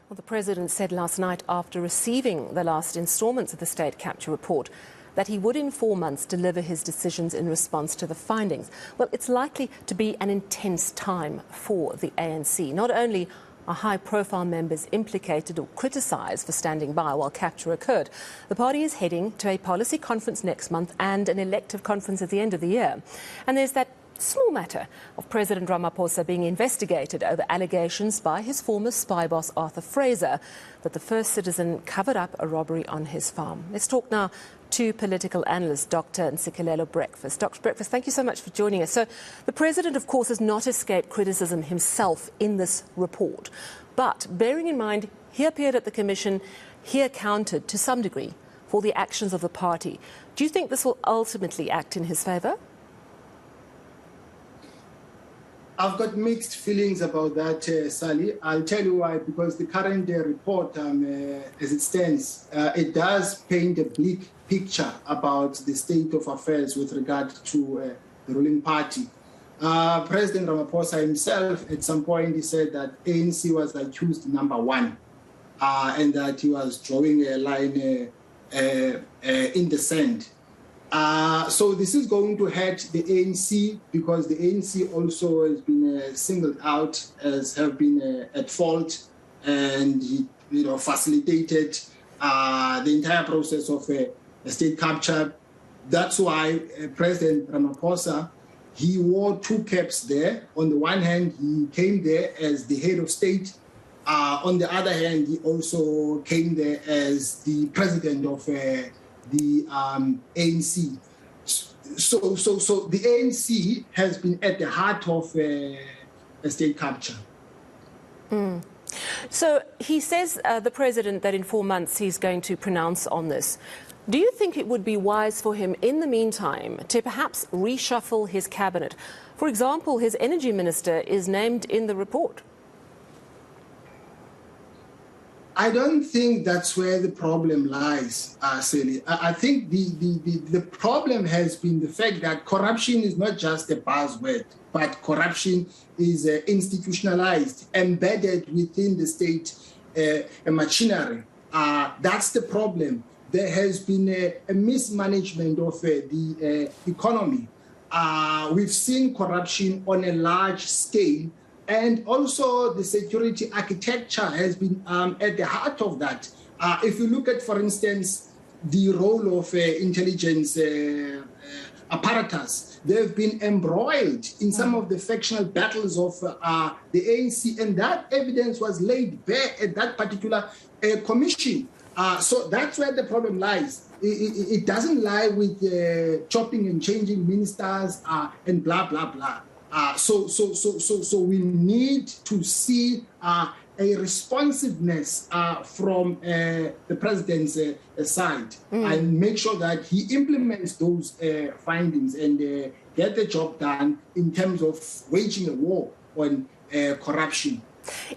Well, the president said last night after receiving the last installments of the state capture report that he would in 4 months deliver his decisions in response to the findings. Well, it's likely to be an intense time for the ANC. Not only are high-profile members implicated or criticised for standing by while capture occurred, the party is heading to a policy conference next month and an elective conference at the end of the year. And there's that small matter of President Ramaphosa being investigated over allegations by his former spy boss Arthur Fraser that the First Citizen covered up a robbery on his farm. Let's talk now to political analyst Dr. Ntsikelelo Breakfast. Dr. Breakfast, thank you so much for joining us. So the president, of course, has not escaped criticism himself in this report. But bearing in mind, he appeared at the commission, he accounted to some degree for the actions of the party. Do you think this will ultimately act in his favour? I've got mixed feelings about that, Sally. I'll tell you why. Because the current report, as it stands, it does paint a bleak picture about the state of affairs with regard to the ruling party. President Ramaphosa himself, at some point, he said that ANC was accused number one, and that he was drawing a line in the sand. So this is going to hurt the ANC because the ANC also has been singled out as have been at fault and facilitated the entire process of a state capture. That's why President Ramaphosa, he wore two caps there. On the one hand, he came there as the head of state. On the other hand, he also came there as the president of the ANC. So the ANC has been at the heart of a state capture. So he says, the president, that in 4 months he's going to pronounce on this. Do you think it would be wise for him in the meantime to perhaps reshuffle his cabinet? For example, his energy minister is named in the report. I don't think that's where the problem lies, Sally. I think the problem has been the fact that corruption is not just a buzzword, but corruption is institutionalized, embedded within the state machinery. That's the problem. There has been a mismanagement of the economy. We've seen corruption on a large scale. And also the security architecture has been at the heart of that. If you look at, for instance, the role of intelligence apparatus, they've been embroiled in some of the factional battles of the ANC, and that evidence was laid bare at that particular commission. So that's where the problem lies. It doesn't lie with chopping and changing ministers and blah, blah, blah. So we need to see a responsiveness from the president's side and make sure that he implements those findings and get the job done in terms of waging a war on corruption.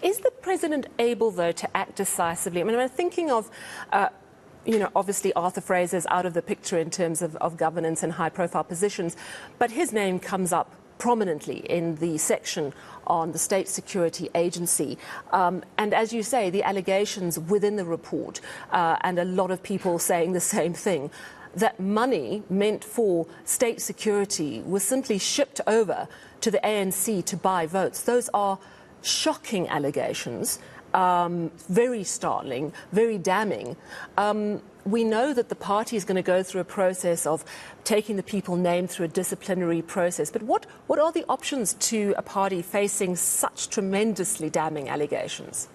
Is the president able, though, to act decisively? I mean, I'm thinking of obviously Arthur Fraser's out of the picture in terms of governance and high-profile positions, but his name comes up prominently in the section on the State Security Agency. And as you say, the allegations within the report, and a lot of people saying the same thing, that money meant for state security was simply shipped over to the ANC to buy votes. Those are shocking allegations, very startling, very damning. We know that the party is going to go through a process of taking the people named through a disciplinary process. But what are the options to a party facing such tremendously damning allegations?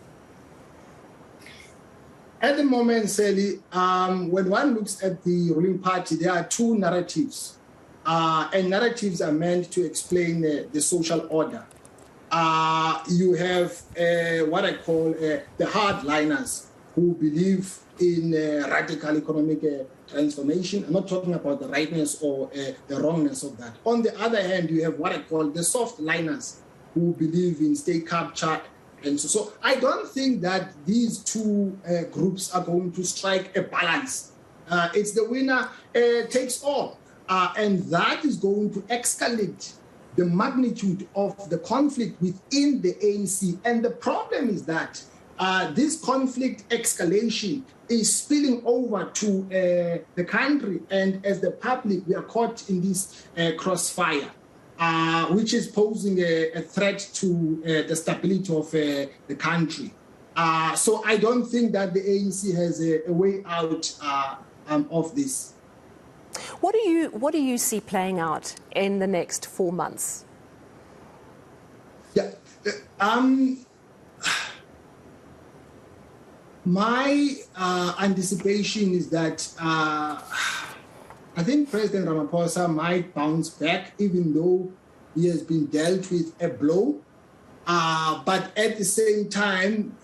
At the moment, Sally, when one looks at the ruling party, there are two narratives. And narratives are meant to explain the social order. You have what I call the hardliners who believe in radical economic transformation. I'm not talking about the rightness or the wrongness of that. On the other hand, you have what I call the soft liners who believe in state capture. And so I don't think that these two groups are going to strike a balance. It's the winner takes all. And that is going to escalate the magnitude of the conflict within the ANC. And the problem is that this conflict escalation is spilling over to the country, and as the public, we are caught in this crossfire, which is posing a threat to the stability of the country. So I don't think that the ANC has a way out of this. What do you see playing out in the next 4 months? Yeah, my anticipation is that I think President Ramaphosa might bounce back, even though he has been dealt with a blow. But at the same time,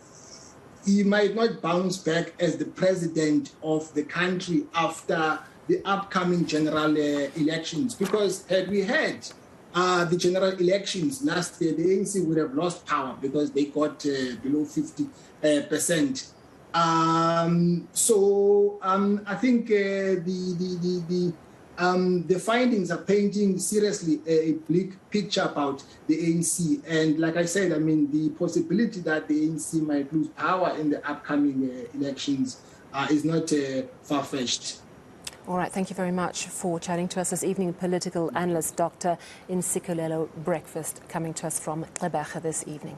he might not bounce back as the president of the country after the upcoming general elections. Because had we had the general elections last year, the ANC would have lost power because they got below 50%. I think the findings are painting seriously a bleak picture about the ANC. And like I said, I mean, the possibility that the ANC might lose power in the upcoming elections is not far-fetched. All right, thank you very much for chatting to us this evening. Political analyst Dr. Ntsikelelo Breakfast coming to us from Gqeberha this evening.